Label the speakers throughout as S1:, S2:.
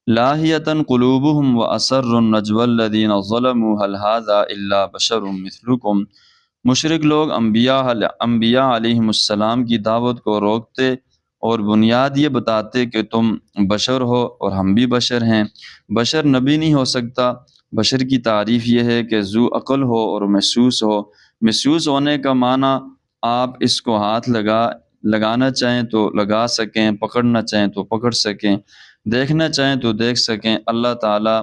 S1: لاہیتن قلوبہم واسر النجوى الذین ظلموا هل هذا الا بشر مثلکم۔ مشرک لوگ انبیاء علیہم السلام کی دعوت کو روکتے اور بنیاد یہ بتاتے کہ تم بشر ہو اور ہم بھی بشر ہیں۔ بشر نبی نہیں ہو سکتا۔ بشر کی تعریف یہ ہے کہ ذو عقل ہو اور محسوس ہو۔ محسوس ہونے کا معنی آپ اس کو ہاتھ لگانا چاہیں تو لگا سکیں، پکڑنا چاہیں تو پکڑ سکیں، دیکھنا چاہیں تو دیکھ سکیں۔ اللہ تعالی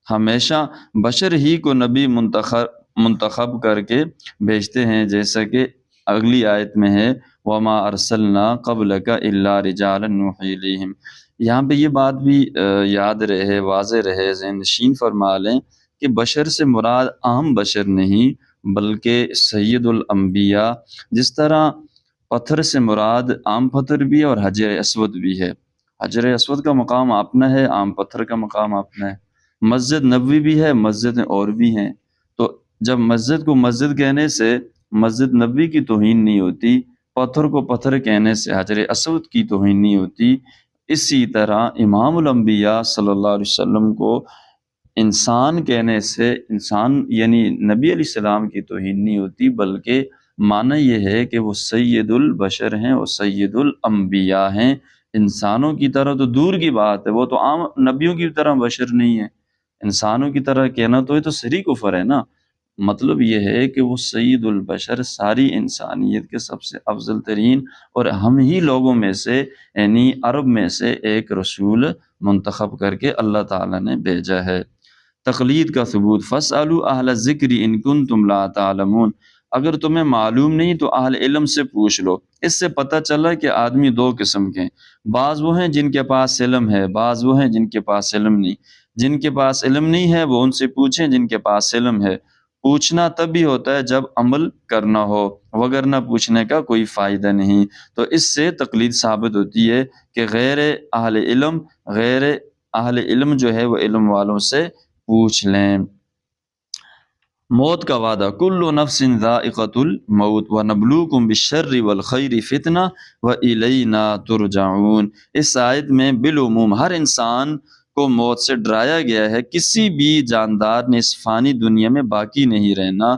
S1: ہمیشہ بشر ہی کو نبی منتخب کر کے بھیجتے ہیں، جیسا کہ اگلی آیت میں ہے وَمَا أَرْسَلْنَا قَبْلَكَ إِلَّا رِجَالًا نُوحِي إِلَيْهِمْ۔ یہاں پہ یہ بات بھی یاد رہے، واضح رہے، ذہن نشین فرما لیں کہ بشر سے مراد عام بشر نہیں بلکہ سید الانبیاء۔ جس طرح پتھر سے مراد عام پتھر بھی ہے اور حجر اسود بھی ہے۔ حجر اسود کا مقام اپنا ہے، عام پتھر کا مقام اپنا ہے۔ مسجد نبوی بھی ہے، مسجدیں اور بھی ہیں۔ تو جب مسجد کو مسجد کہنے سے مسجد نبوی کی توہین نہیں ہوتی، پتھر کو پتھر کہنے سے حجر اسود کی توہین نہیں ہوتی، اسی طرح امام الانبیاء صلی اللہ علیہ وسلم کو انسان کہنے سے انسان یعنی نبی علیہ السلام کی توہین نہیں ہوتی، بلکہ معنی یہ ہے کہ وہ سید البشر ہیں، وہ سید الانبیاء ہیں۔ انسانوں کی طرح تو دور کی بات ہے، وہ تو عام نبیوں کی طرح بشر نہیں ہے۔ انسانوں کی طرح کہنا تو یہ تو صریح کفر ہے نا۔ مطلب یہ ہے کہ وہ سید البشر، ساری انسانیت کے سب سے افضل ترین، اور ہم ہی لوگوں میں سے یعنی عرب میں سے ایک رسول منتخب کر کے اللہ تعالیٰ نے بھیجا ہے۔ تقلید کا ثبوت فاسألوا اہل الذکر ان کنتم لا تعلمون۔ اگر تمہیں معلوم نہیں تو اہل علم سے پوچھ لو۔ اس سے پتہ چلا کہ آدمی دو قسم کے ہیں، بعض وہ ہیں جن کے پاس علم ہے، بعض وہ ہیں جن کے پاس علم نہیں۔ جن کے پاس علم نہیں ہے وہ ان سے پوچھیں جن کے پاس علم ہے۔ پوچھنا تب بھی ہوتا ہے جب عمل کرنا ہو، وگرنہ پوچھنے کا کوئی فائدہ نہیں۔ تو اس سے تقلید ثابت ہوتی ہے کہ غیر اہل علم جو ہے وہ علم والوں سے پوچھ لیں۔ موت کا وعدہ کل نفس ذائقۃ الموت ونبلوکم بالشر والخیر فتنہ والینا ترجعون۔ اس آیت میں بالعموم ہر انسان کو موت سے ڈرایا گیا ہے، کسی بھی جاندار نے اس فانی دنیا میں باقی نہیں رہنا۔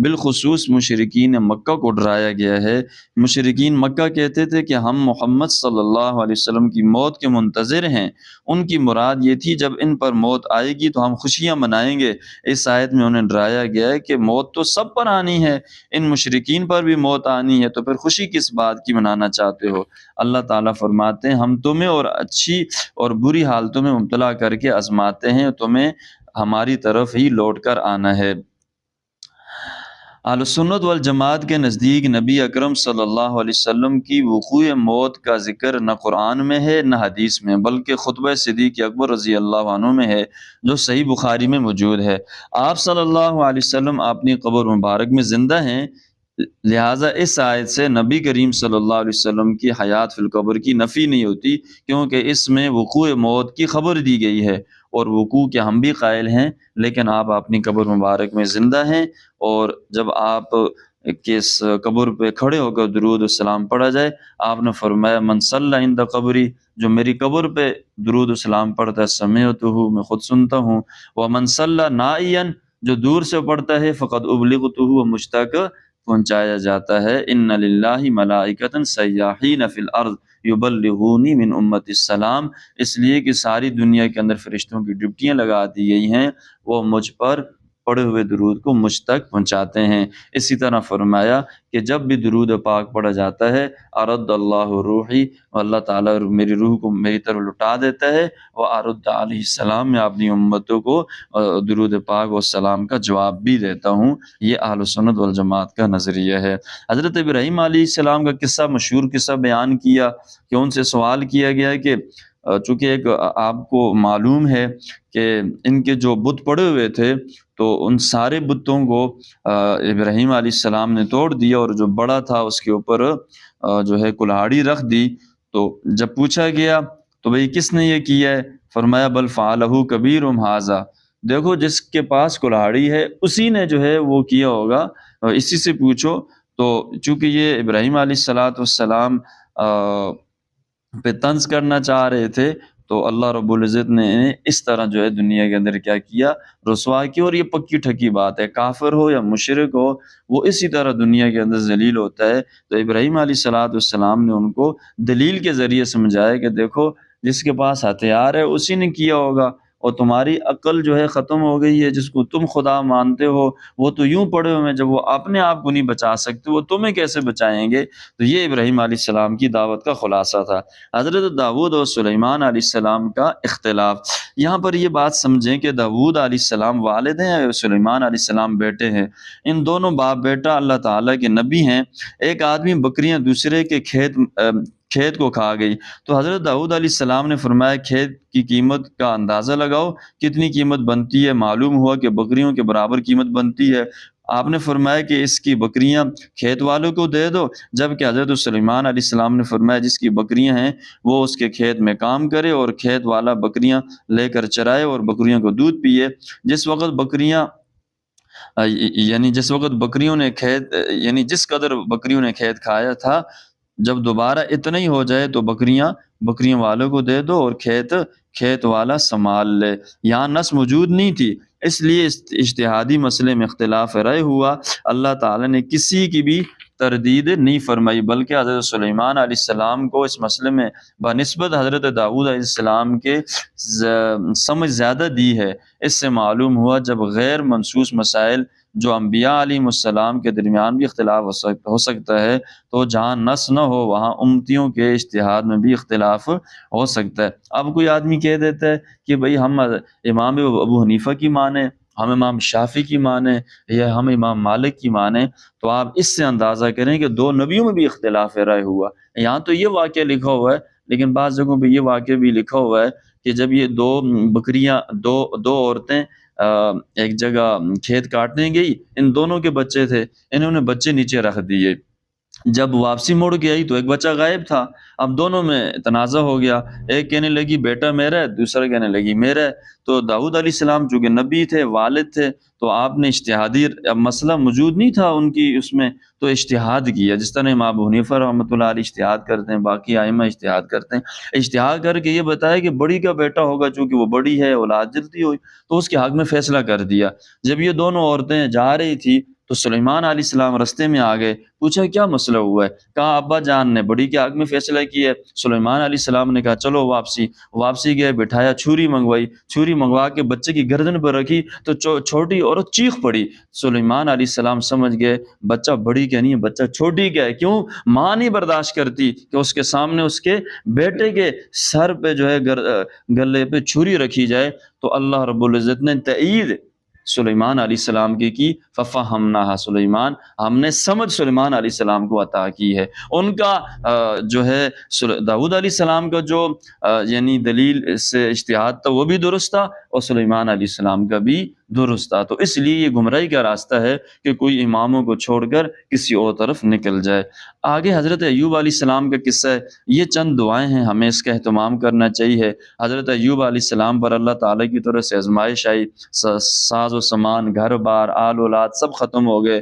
S1: بالخصوص مشرکین مکہ کو ڈرایا گیا ہے۔ مشرکین مکہ کہتے تھے کہ ہم محمد صلی اللہ علیہ وسلم کی موت کے منتظر ہیں۔ ان کی مراد یہ تھی جب ان پر موت آئے گی تو ہم خوشیاں منائیں گے۔ اس آیت میں انہیں ڈرایا گیا ہے کہ موت تو سب پر آنی ہے، ان مشرکین پر بھی موت آنی ہے، تو پھر خوشی کس بات کی منانا چاہتے ہو؟ اللہ تعالیٰ فرماتے ہیں ہم تمہیں اور اچھی اور بری حالتوں میں مبتلا کر کے آزماتے ہیں، تمہیں ہماری طرف ہی لوٹ کر آنا ہے۔ اہل سنت والجماعت کے نزدیک نبی اکرم صلی اللہ علیہ وسلم کی وقوع موت کا ذکر نہ قرآن میں ہے نہ حدیث میں، بلکہ خطبہ صدیق اکبر رضی اللہ عنہ میں ہے، جو صحیح بخاری میں موجود ہے۔ آپ صلی اللہ علیہ وسلم اپنی قبر مبارک میں زندہ ہیں، لہٰذا اس آیت سے نبی کریم صلی اللہ علیہ وسلم کی حیات فی القبر کی نفی نہیں ہوتی، کیونکہ اس میں وقوع موت کی خبر دی گئی ہے، اور وقوع کے ہم بھی قائل ہیں، لیکن آپ اپنی قبر مبارک میں زندہ ہیں، اور جب آپ کے اس قبر پہ کھڑے ہو کر درود السلام پڑھا جائے، آپ نے فرمایا من صلی عند قبری، جو میری قبر پہ درود السلام پڑھتا ہے سمعتہ، میں خود سنتا ہوں، ومن صلی نائیا، جو دور سے پڑھتا ہے فقد ابلغتہ، وہ مجھ تک پہنچایا جاتا ہے۔ ان للہ ملائکۃ سیاحین فی الارض یبلغونی من امت السلام، اس لیے کہ ساری دنیا کے اندر فرشتوں کی ڈپٹیاں لگا دی گئی ہیں، وہ مجھ پر پڑھے ہوئے درود کو مجھ تک پہنچاتے ہیں۔ اسی طرح فرمایا کہ جب بھی درود پاک پڑھا جاتا ہے ارد اللہ روحی، اللہ تعالیٰ میری روح کو میری طرف لٹا دیتا ہے، وہ ارد علیہ السلام، میں اپنی امتوں کو درود پاک و سلام کا جواب بھی دیتا ہوں۔ یہ اہل سنت والجماعت کا نظریہ ہے۔ حضرت ابراہیم علیہ السلام کا قصہ، مشہور قصہ بیان کیا کہ ان سے سوال کیا گیا کہ چونکہ ایک آپ کو معلوم ہے کہ ان کے جو بت پڑے ہوئے تھے تو ان سارے بتوں کو ابراہیم علیہ السلام نے توڑ دیا، اور جو بڑا تھا اس کے اوپر جو ہے کلہاڑی رکھ دی۔ تو جب پوچھا گیا تو بھئی کس نے یہ کیا ہے؟ فرمایا بل فعلہ کبیرہم ھذا، دیکھو جس کے پاس کلہاڑی ہے اسی نے جو ہے وہ کیا ہوگا، اسی سے پوچھو۔ تو چونکہ یہ ابراہیم علیہ السلام پہ طنز کرنا چاہ رہے تھے، تو اللہ رب العزت نے انہیں اس طرح جو ہے دنیا کے اندر کیا کیا، رسوا کیا۔ اور یہ پکی ٹھکی بات ہے، کافر ہو یا مشرک ہو وہ اسی طرح دنیا کے اندر ذلیل ہوتا ہے۔ تو ابراہیم علیہ السلام نے ان کو دلیل کے ذریعے سمجھایا کہ دیکھو جس کے پاس ہتھیار ہے اسی نے کیا ہوگا، اور تمہاری عقل جو ہے ختم ہو گئی ہے، جس کو تم خدا مانتے ہو وہ تو یوں پڑے ہوئے ہیں، جب وہ اپنے آپ کو نہیں بچا سکتے وہ تمہیں کیسے بچائیں گے۔ تو یہ ابراہیم علیہ السلام کی دعوت کا خلاصہ تھا۔ حضرت داؤد اور سلیمان علیہ السلام کا اختلاف، یہاں پر یہ بات سمجھیں کہ داؤد علیہ السلام والد ہیں اور سلیمان علیہ السلام بیٹے ہیں، ان دونوں باپ بیٹا اللہ تعالیٰ کے نبی ہیں۔ ایک آدمی بکریاں دوسرے کے کھیت کو کھا گئی، تو حضرت داؤد علیہ السلام نے فرمایا کھیت کی قیمت کا اندازہ لگاؤ، کتنی قیمت بنتی ہے؟ معلوم ہوا کہ بکریوں کے برابر قیمت بنتی ہے۔ آپ نے فرمایا کہ اس کی بکریاں کھیت والوں کو دے دو، جبکہ حضرت سلیمان علیہ السلام نے فرمایا جس کی بکریاں ہیں وہ اس کے کھیت میں کام کرے اور کھیت والا بکریاں لے کر چرائے اور بکریوں کو دودھ پیے۔ جس وقت بکریوں نے جس قدر بکریوں نے کھیت کھایا تھا، جب دوبارہ اتنا ہی ہو جائے تو بکریاں والوں کو دے دو اور کھیت والا سنبھال لے۔ یہاں نس موجود نہیں تھی، اس لیے اجتہادی مسئلے میں اختلاف رائے ہوا۔ اللہ تعالیٰ نے کسی کی بھی تردید نہیں فرمائی، بلکہ حضرت سلیمان علیہ السلام کو اس مسئلے میں بنسبت حضرت داؤد علیہ السلام کے سمجھ زیادہ دی ہے۔ اس سے معلوم ہوا جب غیر منصوص مسائل جو انبیاء علیہ السلام کے درمیان بھی اختلاف ہو سکتا ہے، تو جہاں نص نہ ہو وہاں امتیوں کے اجتہاد میں بھی اختلاف ہو سکتا ہے۔ اب کوئی آدمی کہہ دیتا ہے کہ بھئی ہم امام ابو حنیفہ کی مانیں، ہم امام شافعی کی مانیں، یا ہم امام مالک کی مانیں، تو آپ اس سے اندازہ کریں کہ دو نبیوں میں بھی اختلاف رائے ہوا۔ یہاں تو یہ واقعہ لکھا ہوا ہے، لیکن بعض جگہوں پہ یہ واقعہ بھی لکھا ہوا ہے کہ جب یہ دو بکریاں دو عورتیں ایک جگہ کھیت کاٹنے گئی، ان دونوں کے بچے تھے، انہوں نے بچے نیچے رکھ دیے۔ جب واپسی مڑ کے آئی تو ایک بچہ غائب تھا۔ اب دونوں میں تنازع ہو گیا، ایک کہنے لگی بیٹا میرا ہے، دوسرا کہنے لگی میرا ہے۔ تو داؤد علیہ السلام چونکہ نبی تھے، والد تھے، تو آپ نے اجتہادی، اب مسئلہ موجود نہیں تھا ان کی اس میں، تو اجتہاد کیا، جس طرح امام ابو حنیفہ رحمۃ اللہ علیہ اجتہاد کرتے ہیں، باقی ائمہ اجتہاد کرتے ہیں۔ اجتہاد کر کے یہ بتایا کہ بڑی کا بیٹا ہوگا، چونکہ وہ بڑی ہے، اولاد جلدی ہوئی، تو اس کے حق میں فیصلہ کر دیا۔ جب یہ دونوں عورتیں جا رہی تھی تو سلیمان علیہ السلام رستے میں آ گئے، پوچھا کیا مسئلہ ہوا ہے؟ کہا ابا جان نے بڑی کے حق میں فیصلہ کیا ہے۔ سلیمان علیہ السلام نے کہا چلو واپسی گئے، بٹھایا، چھری منگوا کے بچے کی گردن پر رکھی تو چھوٹی عورت چیخ پڑی۔ سلیمان علیہ السلام سمجھ گئے بچہ بڑی کا نہیں ہے، بچہ چھوٹی کا ہے۔ کیوں؟ ماں نہیں برداشت کرتی کہ اس کے سامنے اس کے بیٹے کے سر پہ جو ہے گلے پہ چھری رکھی جائے۔ تو اللہ رب العزت نے تائید سلیمان علیہ السلام کی ففہمناہا سلیمان، ہم نے سمجھ سلیمان علیہ السلام کو عطا کی ہے۔ ان کا جو ہے داؤد علیہ السلام کا جو یعنی دلیل سے اجتہاد تھا وہ بھی درست تھا، اور سلیمان علیہ السلام کا بھی درست تھا۔ تو اس لیے یہ گمراہی کا راستہ ہے کہ کوئی اماموں کو چھوڑ کر کسی اور طرف نکل جائے۔ آگے حضرت ایوب علیہ السلام کا قصہ ہے، یہ چند دعائیں ہیں، ہمیں اس کا اہتمام کرنا چاہیے۔ حضرت ایوب علیہ السلام پر اللہ تعالیٰ کی طرف سے آزمائش آئی، ساز و سامان، گھر بار، آل اولاد سب ختم ہو گئے،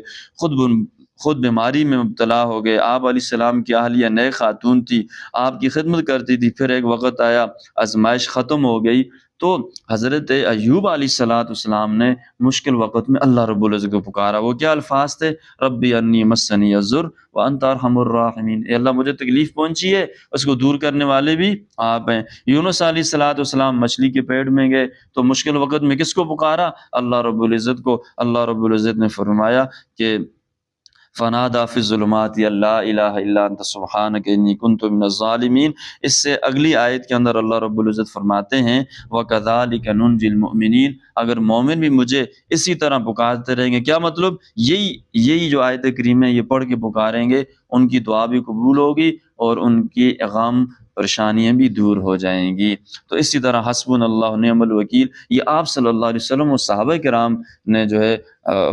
S1: خود بیماری میں مبتلا ہو گئے۔ آپ علیہ السلام کی اہلیہ نئے خاتون تھی، آپ کی خدمت کرتی تھی، پھر ایک وقت آیا آزمائش ختم ہو گئی، تو حضرت ایوب علیہ السلام نے مشکل وقت میں اللہ رب العزت کو پکارا۔ وہ کیا الفاظ تھے؟ ربی انی مسنی الضر وانت ارحم الراحمین، اے اللہ مجھے تکلیف پہنچی ہے، اس کو دور کرنے والے بھی آپ ہیں۔ یونس علیہ السلام مچھلی کے پیٹ میں گئے تو مشکل وقت میں کس کو پکارا؟ اللہ رب العزت کو۔ اللہ رب العزت نے فرمایا کہ فنادى في الظلمات لا الہ الا انت سبحانک انی کنت من الظالمین۔ اس سے اگلی آیت کے اندر اللہ رب العزت فرماتے ہیں وَكَذَلِكَ نُنْجِي الْمُؤْمِنِينَ، اگر مومن بھی مجھے اسی طرح پکارتے رہیں گے۔ کیا مطلب؟ یہی جو آیت کریم ہے یہ پڑھ کے پکاریں گے، ان کی دعا بھی قبول ہوگی اور ان کی غم پریشانیاں بھی دور ہو جائیں گی۔ تو اسی طرح حسبنا اللہ نعم الوکیل، یہ آپ صلی اللہ علیہ وسلم اور صحابہ کرام نے جو ہے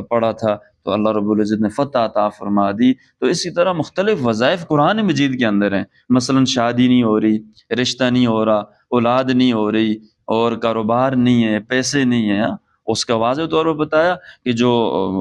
S1: پڑھا تھا، تو اللہ رب العزت نے فتح عطا فرما دی۔ تو اسی طرح مختلف وظائف قرآن مجید کے اندر ہیں، مثلا شادی نہیں ہو رہی، رشتہ نہیں ہو رہا، اولاد نہیں ہو رہی، اور کاروبار نہیں ہے، پیسے نہیں ہیں، اس کا واضح طور پر بتایا کہ جو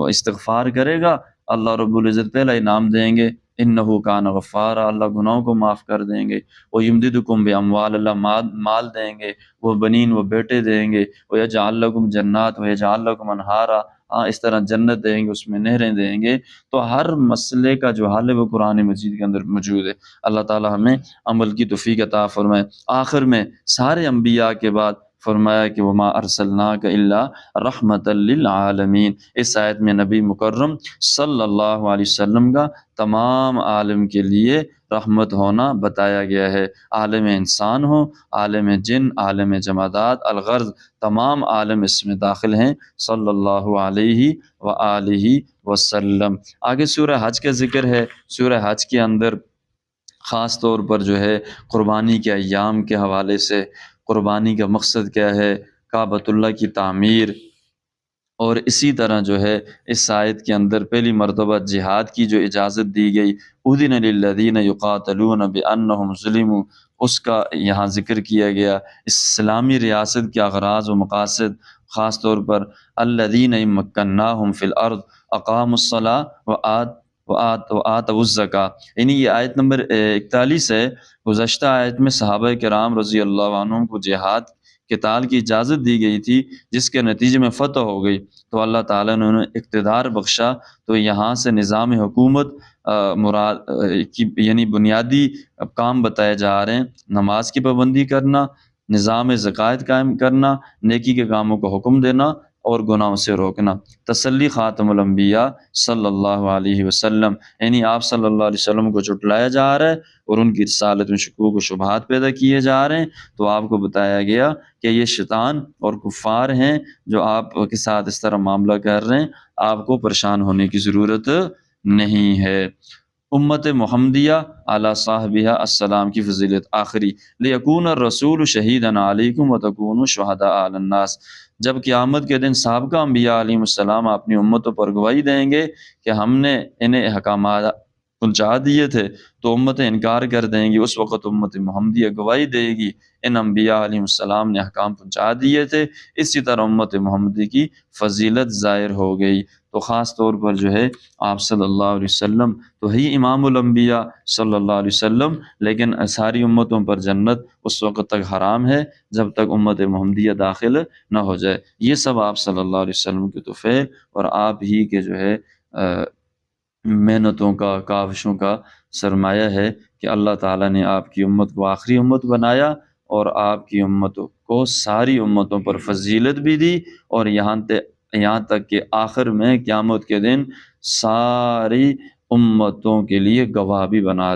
S1: استغفار کرے گا اللہ رب العزت پہلا انعام دیں گے انہو کان غفارا، اللہ گناہوں کو معاف کر دیں گے، وہ یمددکم باموال، اللہ مال دیں گے، وہ بنین، وہ بیٹے دیں گے، وہ یجعل لکم جنات و یجعل لکم انہارا، اس طرح جنت دیں گے، اس میں نہریں دیں گے۔ تو ہر مسئلے کا جو حل ہے وہ قرآن مجید کے اندر موجود ہے۔ اللہ تعالی ہمیں عمل کی توفیق عطا فرمائے۔ آخر میں سارے انبیاء کے بعد فرمایا کہ وما ارسلناک الا رحمۃ للعالمین۔ اس آیت میں نبی مکرم صلی اللہ علیہ وسلم کا تمام عالم کے لیے رحمت ہونا بتایا گیا ہے، عالم انسان ہو، عالم جن، عالم جمادات، الغرض تمام عالم اس میں داخل ہیں، صلی اللہ علیہ وآلہ وسلم۔ آگے سورہ حج کا ذکر ہے۔ سورہ حج کے اندر خاص طور پر جو ہے قربانی کے ایام کے حوالے سے، قربانی کا مقصد کیا ہے، کعبۃ اللہ کی تعمیر، اور اسی طرح جو ہے اس آیت کے اندر پہلی مرتبہ جہاد کی جو اجازت دی گئی، اذن للذین یقاتلون بانہم ظلموا، اس کا یہاں ذکر کیا گیا۔ اسلامی ریاست کے اغراض و مقاصد، خاص طور پر الذین مکناہم فی الارض اقاموا الصلاۃ وآتوا الزکاۃ، یعنی یہ آیت نمبر 41 ہے۔ گزشتہ آیت میں صحابہ کرام رضی اللہ عنہم کو جہاد قتال کی اجازت دی گئی تھی، جس کے نتیجے میں فتح ہو گئی، تو اللہ تعالیٰ نے انہیں اقتدار بخشا، تو یہاں سے نظام حکومت مراد کی یعنی بنیادی کام بتائے جا رہے ہیں، نماز کی پابندی کرنا، نظام زکوٰۃ قائم کرنا، نیکی کے کاموں کو حکم دینا اور گناہوں سے روکنا، تسلی خاتم الانبیاء صلی اللہ علیہ وسلم، یعنی آپ صلی اللہ علیہ وسلم کو جھٹلایا جا رہا ہے اور ان کی رسالت میں شکوک و شبہات پیدا کیے جا رہے ہیں، تو آپ کو بتایا گیا کہ یہ شیطان اور کفار ہیں جو آپ کے ساتھ اس طرح معاملہ کر رہے ہیں، آپ کو پریشان ہونے کی ضرورت نہیں ہے۔ امت محمدیہ علی صاحبہ السلام کی فضیلت آخری، لیکون الرسول شہیدا علیکم وتکونوا شہداء علی الناس، جب قیامت کے دن سابقہ انبیاء علیہ السلام اپنی امتوں پر گواہی دیں گے کہ ہم نے انہیں احکامات پہنچا دیے تھے، تو امتیں انکار کر دیں گی، اس وقت امت محمدیہ گواہی دے گی ان انبیاء علیہ السلام نے احکام پہنچا دیے تھے۔ اسی طرح امت محمدی کی فضیلت ظاہر ہو گئی۔ تو خاص طور پر جو ہے آپ صلی اللہ علیہ وسلم تو ہی امام الانبیاء صلی اللہ علیہ وسلم، لیکن ساری امتوں پر جنت اس وقت تک حرام ہے جب تک امت محمدیہ داخل نہ ہو جائے۔ یہ سب آپ صلی اللہ علیہ وسلم کے طفیل اور آپ ہی کے جو ہے محنتوں کا، کاوشوں کا سرمایہ ہے کہ اللہ تعالیٰ نے آپ کی امت کو آخری امت بنایا اور آپ کی امتوں کو ساری امتوں پر فضیلت بھی دی، اور یہاں تک کہ آخر میں قیامت کے دن ساری امتوں کے لیے گواہ بھی بنا